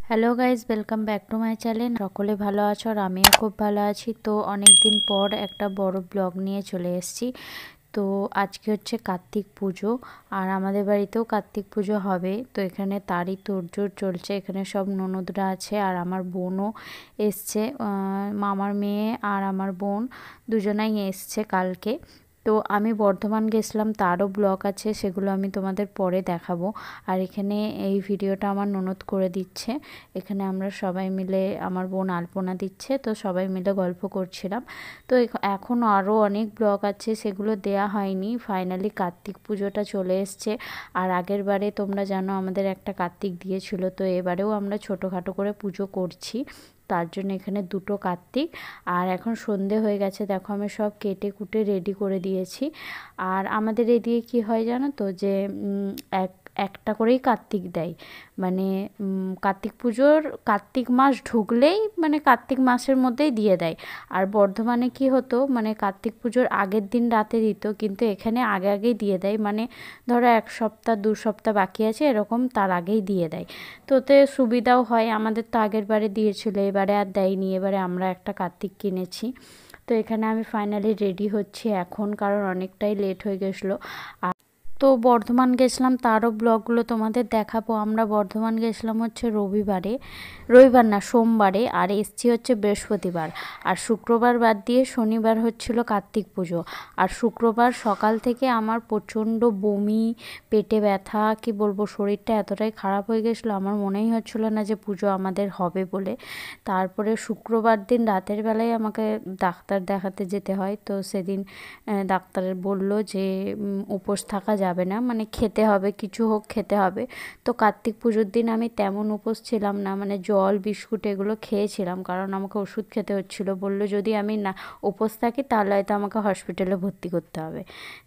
Hello guys, welcome back to my channel. সকলে ভালো আছো আর আমিও খুব ভালো আছি। তো অনেক দিন পর একটা বড় ব্লগ নিয়ে চলে এসেছি। তো আজকে হচ্ছে কার্তিক পুজো আর আমাদের বাড়িতেও কার্তিক পুজো হবে। তো এখানে তারই তোড়জোড় চলছে। এখানে সব ননদরা আছে আর আমার বোনও এসছে। মামার মেয়ে আর আমার বোন দুজনাই এসছে কালকে। তো আমি বর্ধমান গেছিলাম, তারও ব্লগ আছে, সেগুলো আমি তোমাদের পরে দেখাবো। আর এখানে এই ভিডিওটা আমার ননদ করে দিচ্ছে। এখানে আমরা সবাই মিলে, আমার বোন আলপনা দিচ্ছে, তো সবাই মিলে গল্প করছিলাম। তো এখন আরও অনেক ব্লগ আছে, সেগুলো দেয়া হয়নি। ফাইনালি কার্তিক পুজোটা চলে এসছে। আর আগের বারে তোমরা জানো আমাদের একটা কার্তিক দিয়েছিল, তো এবারেও আমরা ছোটোখাটো করে পুজো করছি। তার জন্য এখানে দুটো কার্তিক। আর এখন সন্ধে হয়ে গেছে, দেখো আমি সব কেটে কুটে রেডি করে দিয়েছি। আর আমাদের এদিকে কী হয় জানো তো, যে একটা করেই কার্তিক দেয়। মানে কার্তিক পুজোর কার্তিক মাস ঢুকলেই মানে কার্তিক মাসের মধ্যেই দিয়ে দেয়। আর বর্ধমানে কি হতো, মানে কার্তিক পুজোর আগের দিন রাতে দিত, কিন্তু এখানে আগে আগেই দিয়ে দেয়। মানে ধরো 1 সপ্তাহ 2 সপ্তাহ বাকি আছে এরকম, তার আগেই দিয়ে দেয়। তো ওতে সুবিধাও হয়। আমাদের তো আগের বারে দিয়েছিল, এবারে আর দেয়নি, এবারে আমরা একটা কার্তিক কিনেছি। তো এখানে আমি ফাইনালি রেডি হচ্ছি এখন, কারণ অনেকটাই লেট হয়ে গেছিলো। তো বর্ধমান গেছিলাম, তারও ব্লগগুলো তোমাদের দেখাবো। আমরা বর্ধমান গেছিলাম হচ্ছে রবিবার না সোমবারে, আর এসছি হচ্ছে বৃহস্পতিবার। আর শুক্রবার বাদ দিয়ে শনিবার হচ্ছিল কার্তিক পুজো। আর শুক্রবার সকাল থেকে আমার প্রচণ্ড বমি, পেটে ব্যথা, কি বলবো, শরীরটা এতটাই খারাপ হয়ে গেছিলো, আমার মনেই হচ্ছিলো না যে পুজো আমাদের হবে বলে। তারপরে শুক্রবার দিন রাতের বেলায় আমাকে ডাক্তার দেখাতে যেতে হয়। তো সেদিন ডাক্তার বলল যে উপোস থাকা যাবে না, মানে খেতে হবে, কিছু হোক খেতে হবে। তো কার্তিক পুজোর দিন আমি তেমন উপোস ছিলাম না, মানে জল বিস্কুট এগুলো খেয়েছিলাম, কারণ আমাকে ওষুধ খেতে হচ্ছিলো। বলল যদি আমি না উপোস থাকি তাহলে হয়তো আমাকে হসপিটালে ভর্তি করতে হবে।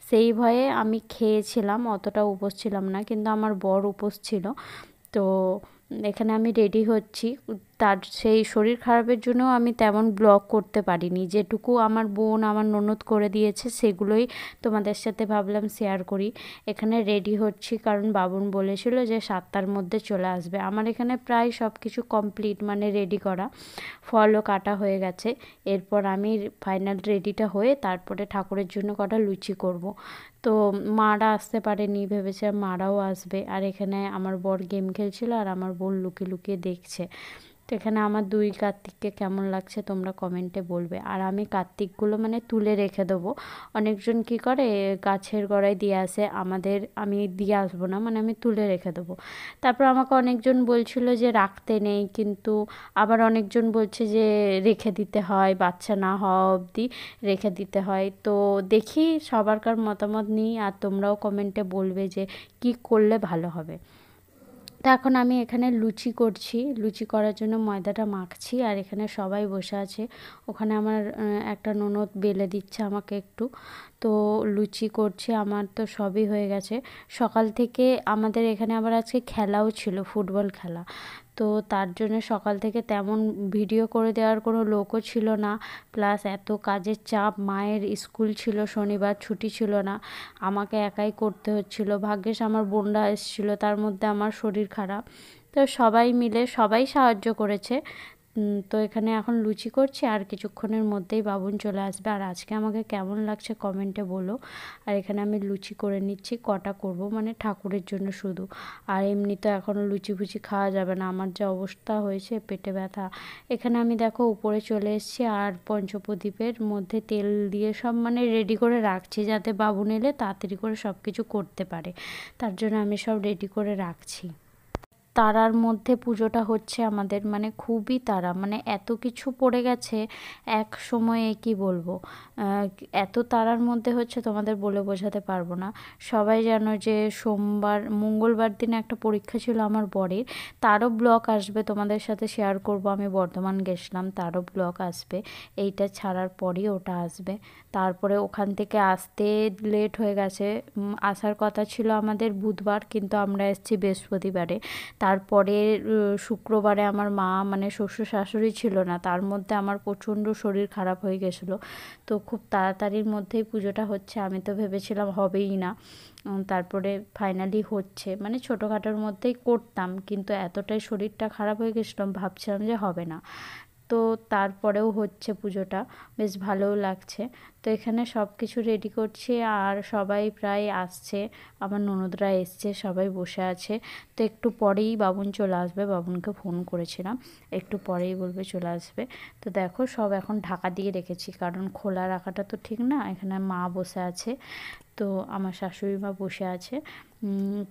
সেই ভয়ে আমি খেয়েছিলাম, অতটা উপোস ছিলাম না। কিন্তু আমার বর উপোস ছিল। তো এখানে আমি রেডি হচ্ছি। তার সেই শরীর খারাপের জন্য আমি তেমন ব্লগ করতে পারিনি। যেটুকু আমার বোন আমার ননদ করে দিয়েছে সেগুলোই তোমাদের সাথে ভাবলাম শেয়ার করি। এখানে রেডি হচ্ছি কারণ বাবুন বলেছিল যে 7টার মধ্যে চলে আসবে। আমার এখানে প্রায় সব কিছু কমপ্লিট, মানে রেডি করা, ফলও কাটা হয়ে গেছে। এরপর আমি ফাইনাল রেডিটা হয়ে তারপরে ঠাকুরের জন্য কটা লুচি করব। তো মারা আসতে পারেনি, ভেবেছে মারাও আসবে। আর এখানে আমার বর গেম খেলছিল আর আমার বোন লুকিয়ে লুকিয়ে দেখছে। তো এখানে আমার 2 কার্তিককে কেমন লাগছে তোমরা কমেন্টে বলবে। আর আমি কার্তিকগুলো মানে তুলে রেখে দেবো। অনেকজন কি করে গাছের গোড়ায় দিয়ে আসে, আমি দিয়ে আসবো না, মানে আমি তুলে রেখে দেবো। তারপর আমাকে অনেকজন বলছিল যে রাখতে নেই, কিন্তু আবার অনেকজন বলছে যে রেখে দিতে হয়, বাচ্চা না হওয়া অবধি রেখে দিতে হয়। তো দেখি সবারকার মতামত নিই, আর তোমরাও কমেন্টে বলবে যে কি করলে ভালো হবে। তো এখন আমি এখানে লুচি করছি, লুচি করার জন্য ময়দাটা মাখছি। আর এখানে সবাই বসে আছে, ওখানে আমার একটা ননদ বেলে দিচ্ছে আমাকে একটু। তো লুচি করছি, আমার তো সবই হয়ে গেছে। সকাল থেকে আমাদের এখানে আবার আজকে খেলাও ছিল, ফুটবল খেলা। তো তার জন্য সকাল থেকে তেমন ভিডিও করে দেওয়ার কোনো লোকও ছিল না। প্লাস এত কাজের চাপ, মায়ের স্কুল ছিল, শনিবার ছুটি ছিল না, আমাকে একাই করতে হচ্ছিল। ভাগ্যিস আমার বোনরা এসেছিলো, তার মধ্যে আমার শরীর খারাপ। তো সবাই মিলে সবাই সাহায্য করেছে। তো এখানে এখন লুচি করছি, আর কিছুক্ষণের মধ্যেই বাবুন চলে আসবে। আর আজকে আমাকে কেমন লাগছে কমেন্টে বলো। আর এখানে আমি লুচি করে নিচ্ছি, কটা করব মানে ঠাকুরের জন্য শুধু। আর এমনি তো এখনও লুচি ফুচি খাওয়া যাবে না, আমার যা অবস্থা হয়েছে, পেটে ব্যথা। এখানে আমি দেখো উপরে চলে এসেছি, আর পঞ্চপ্রদীপের মধ্যে তেল দিয়ে সব মানে রেডি করে রাখছি, যাতে বাবুন এলে তাড়াতাড়ি করে সব কিছু করতে পারে। তার জন্য আমি সব রেডি করে রাখছি। তারার মধ্যে পুজোটা হচ্ছে আমাদের, মানে খুবই তাড়া, মানে এত কিছু পড়ে গেছে এক সময়ে, কি বলবো। এত তাড়ার মধ্যে হচ্ছে তোমাদের বলে বোঝাতে পারবো না। সবাই জানো যে মঙ্গলবার দিন একটা পরীক্ষা ছিল আমার বরের, তারও ব্লগ আসবে, তোমাদের সাথে শেয়ার করব। আমি বর্ধমান গেছিলাম, তারও ব্লগ আসবে। এইটা ছাড়ার পরই ওটা আসবে। তারপরে ওখান থেকে আসতে লেট হয়ে গেছে। আসার কথা ছিল আমাদের বুধবার, কিন্তু আমরা এসেছি বৃহস্পতিবারে। তারপরের শুক্রবারে আমার মা মানে শ্বশুর শাশুড়ি ছিল না, তার মধ্যে আমার প্রচণ্ড শরীর খারাপ হয়ে গেছিলো। তো খুব তাড়াতাড়ির মধ্যেই পুজোটা হচ্ছে, আমি তো ভেবেছিলাম হবেই না, তারপরে ফাইনালি হচ্ছে। মানে ছোটোখাটোর মধ্যেই করতাম, কিন্তু এতটাই শরীরটা খারাপ হয়ে গেছিলো ভাবছিলাম যে হবে না। তো তারপরেও হচ্ছে পুজোটা, বেশ ভালোও লাগছে। তো এখানে সব কিছু রেডি করছি আর সবাই প্রায় আসছে, আমার ননদরা এসছে, সবাই বসে আছে। তো একটু পরেই বাবুন চলে আসবে, বাবুনকে ফোন করেছিলাম, একটু পরেই বলবে চলে আসবে। তো দেখো সব এখন ঢাকা দিয়ে রেখেছি, কারণ খোলা রাখাটা তো ঠিক না। এখানে মা বসে আছে, তো আমার শাশুড়ি মা বসে আছে।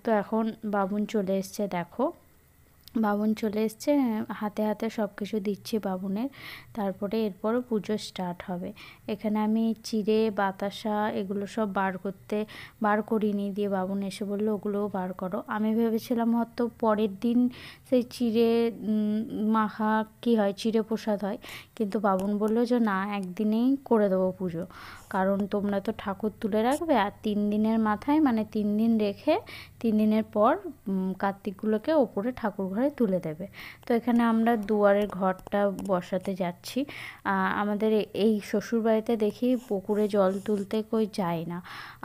তো এখন বাবুন চলে এসছে, দেখো বাবুন চলে এসছে, হাতে হাতে সব কিছু দিচ্ছি বাবুনের। তারপরে এরপরও পুজো স্টার্ট হবে। এখানে আমি চিড়ে বাতাসা এগুলো সব বার করিনি, দিয়ে বাবুন এসে বললো ওগুলোও বার করো। আমি ভেবেছিলাম হয়তো পরের দিন সেই চিড়ে মাখা কি হয়, চিড়ে প্রসাদ হয়, কিন্তু বাবুন বললো যে না, একদিনেই করে দেবো পুজো, কারণ তোমরা তো ঠাকুর তুলে রাখবে, আর 3 দিনের মাথায় মানে 3 দিন রেখে 3 দিনের পর কার্তিকগুলোকে ওপরে ঠাকুর ঘরে তুলে দেবে। তো এখানে আমরা দুয়ারের ঘরটা বসাতে যাচ্ছি। আমাদের এই শ্বশুরবাড়িতে দেখি পুকুরে জল তুলতে কই যায় না।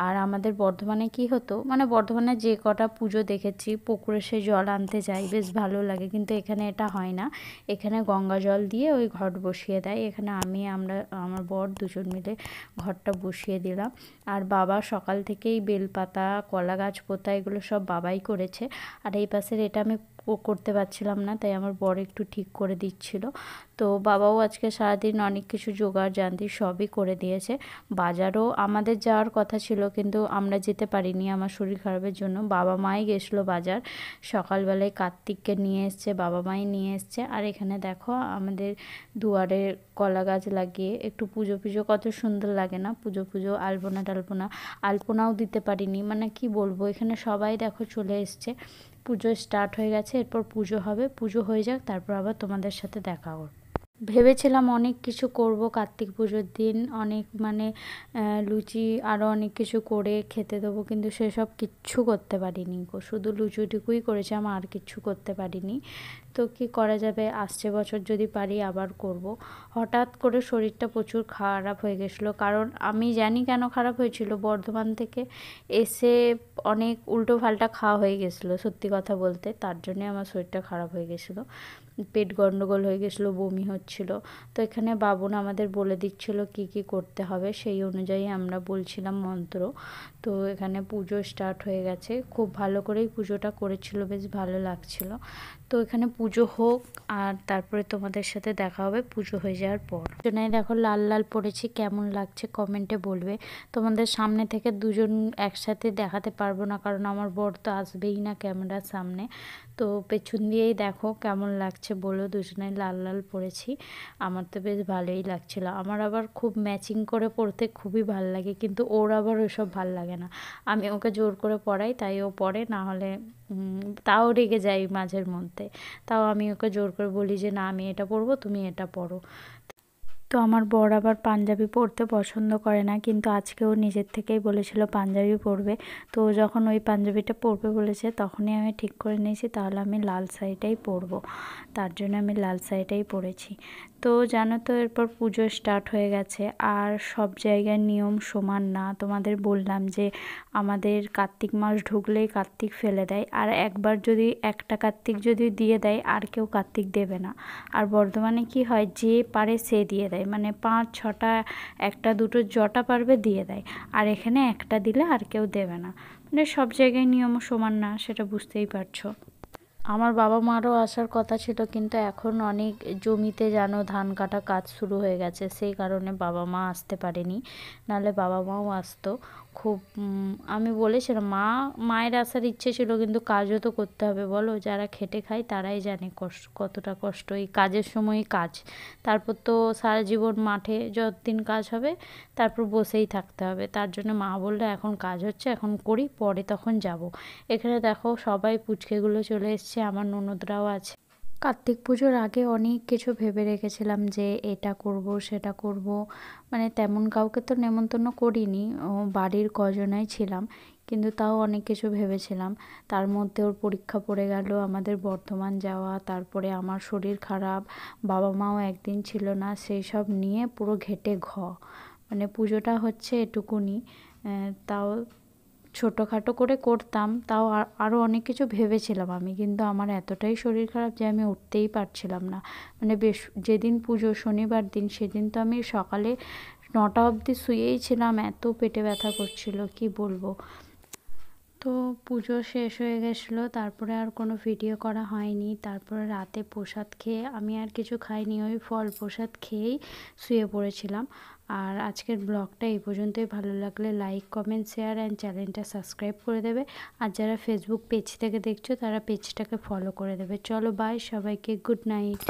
আর আমাদের বর্ধমানে কি হতো, মানে বর্ধমানে যে কটা পুজো দেখেছি পুকুরে সে জল আনতে যাই, বেশ ভালো লাগে, কিন্তু এখানে এটা হয় না। এখানে গঙ্গা জল দিয়ে ওই ঘট বসিয়ে দেয়। এখানে আমরা আমার বর দুজন মিলে ঘরটা বসিয়ে দিলাম। আর বাবা সকাল থেকেই বেলপাতা কলা গাছ পোতা এগুলো সব বাবাই করেছে। আর এই পাশের এটা আমি করতে পারছিলাম না, তাই আমার বর একটু ঠিক করে দিচ্ছিল। তো বাবাও আজকে সারাদিন অনেক কিছু জোগাড় জান্তি সবই করে দিয়েছে। বাজারও আমাদের যাওয়ার কথা ছিল, কিন্তু আমরা যেতে পারিনি আমার শরীর খারাপের জন্য। বাবা মাই গেছিলো বাজার, সকালবেলায় কার্তিককে নিয়ে এসছে, বাবা মাই নিয়ে এসছে। আর এখানে দেখো আমাদের দুয়ারে কলা গাছ লাগিয়ে একটু পুজো পুজো কত সুন্দর লাগে না, পুজো পুজো আলপনাও দিতে পারিনি, মানে কি বলবো। এখানে সবাই দেখো চলে এসছে, পুজো স্টার্ট হয়ে গেছে, এরপর পুজো হবে, পুজো হয়ে যাক তারপর আবার তোমাদের সাথে দেখা হবে। ভেবেছিলাম অনেক কিছু করব কার্তিক পুজোর দিন, অনেক মানে লুচি আরও অনেক কিছু করে খেতে দেবো, কিন্তু সেসব কিচ্ছু করতে পারিনি গো, শুধু লুচিটুকুই করেছিলাম, আর কিচ্ছু করতে পারিনি। তো কি করা যাবে, আসছে বছর যদি পারি আবার করব। হঠাৎ করে শরীরটা প্রচুর খারাপ হয়ে গেছিলো, কারণ আমি জানি কেন খারাপ হয়েছিল, বর্ধমান থেকে এসে অনেক উল্টো পাল্টা খাওয়া হয়ে গেছিলো, সত্যি কথা বলতে, তার জন্যে আমার শরীরটা খারাপ হয়ে গেছিলো, পেট গন্ডগোল হয়ে গেছিলো, বমি হচ্ছিল। তো এখানে বাবুন আমাদের বলে দিচ্ছিল কি কি করতে হবে, সেই অনুযায়ী আমরা বলছিলাম মন্ত্র। তো এখানে পুজো স্টার্ট হয়ে গেছে, খুব ভালো করেই পুজোটা করেছিল, বেশ ভালো লাগছিল। তো এখানে পুজো হোক আর তারপরে তোমাদের সাথে দেখা হবে পুজো হয়ে যাওয়ার পর। জন্যই দেখো লাল লাল পড়েছি, কেমন লাগছে কমেন্টে বলবে। তোমাদের সামনে থেকে দুজন একসাথে দেখাতে পারবো না, কারণ আমার বর তো আসবেই না ক্যামেরার সামনে। তো পেছন দিয়েই দেখো কেমন লাগছে বলো, দুজনে লাল লাল পরেছি, আমার তো বেশ ভালোই লাগছিল। আমার আবার খুব ম্যাচিং করে পরতে খুবই ভাল লাগে, কিন্তু ওর আবার ওইসব ভাল লাগে না। আমি ওকে জোর করে পরাই, তাই ও পরে, না হলে তাও রেগে যাই মাঝের মধ্যে। তাও আমি ওকে জোর করে বলি যে না আমি এটা পরবো, তুমি এটা পরো। তো আমার বর আবার পাঞ্জাবি পরতে পছন্দ করে না, কিন্তু আজকেও নিজের থেকেই বলেছিল পাঞ্জাবি পরবে। তো যখন ওই পাঞ্জাবিটা পরবে বলেছে, তখনই আমি ঠিক করে নিয়েছি তাহলে আমি লাল শাড়িটাই পরবো, তার জন্য আমি লাল শাড়িটাই পরেছি। তো জানো তো এরপর পুজো স্টার্ট হয়ে গেছে, আর সব জায়গায় নিয়ম সমান না। তোমাদের বললাম যে আমাদের কার্তিক মাস ঢুকলেই কার্তিক ফেলে দেয়, আর একবার যদি একটা কার্তিক যদি দিয়ে দেয় আর কেউ কার্তিক দেবে না। আর বর্ধমানে কি হয়, যে পারে সে দিয়ে দেয়, মানে 5-6টা, একটা দুটো জটা পারবে দিয়ে দেয়, আর এখানে একটা দিলে আর কেউ দেবে না। মানে সব জায়গায় নিয়ম সমান না, সেটা বুঝতেই পারছো। আমার বাবা মারও আসার কথা ছিল, কিন্তু এখন অনেক জমিতে যেন ধান কাটা কাজ শুরু হয়ে গেছে, সেই কারণে বাবা মা আসতে পারেনি, নাহলে বাবা মাও আসতো। খুব আমি বলেছিলাম মায়ের আসার ইচ্ছে ছিল, কিন্তু কাজও তো করতে হবে বলো, যারা খেটে খায় তারাই জানে কতটা কষ্ট এই কাজের সময়ই কাজ। তারপর তো সারা জীবন মাঠে যতদিন কাজ হবে তারপর বসেই থাকতে হবে, তার জন্য মা বললো এখন কাজ হচ্ছে এখন করি, পরে তখন যাব। এখানে দেখো সবাই পুচকেগুলো চলে এসছে, আমার ননদরাও আছে। কার্তিক পুজোর আগে অনেক কিছু ভেবে রেখেছিলাম যে এটা করব সেটা করব, মানে তেমন কাউকে তো নেমন্তন্ন করিনি, বাড়ির কজনাই ছিলাম, কিন্তু তাও অনেক কিছু ভেবেছিলাম। তার মধ্যে ওর পরীক্ষা পড়ে গেল, আমাদের বর্ধমান যাওয়া, তারপরে আমার শরীর খারাপ, বাবা মাও একদিন ছিল না, সেই সব নিয়ে পুরো ঘেটে মানে পুজোটা হচ্ছে এটুকুনি। তাও ছোটোখাটো করে করতাম, তাও আরও অনেক কিছু ভেবেছিলাম আমি, কিন্তু আমার এতটাই শরীর খারাপ যে আমি উঠতেই পারছিলাম না। মানে যেদিন পুজো শনিবার দিন, সেদিন তো আমি সকালে 9টা অবধি শুয়েই ছিলাম, এত পেটে ব্যথা করছিল কি বলবো। তো পুজো শেষ হয়ে গেছিলো, তারপরে আর কোনো ভিডিও করা হয়নি। তারপরে রাতে প্রসাদ খেয়ে, আমি আর কিছু খাইনি, ওই ফল প্রসাদ খেয়েই শুয়ে পড়েছিলাম। আর আজকের ব্লগটা এই পর্যন্তই। ভালো লাগলে লাইক, কমেন্ট, শেয়ার অ্যান্ড চ্যানেলটা সাবস্ক্রাইব করে দেবে। আর যারা ফেসবুক পেজ থেকে দেখছো তারা পেজটাকে ফলো করে দেবে। চলো বাই, সবাইকে গুড নাইট।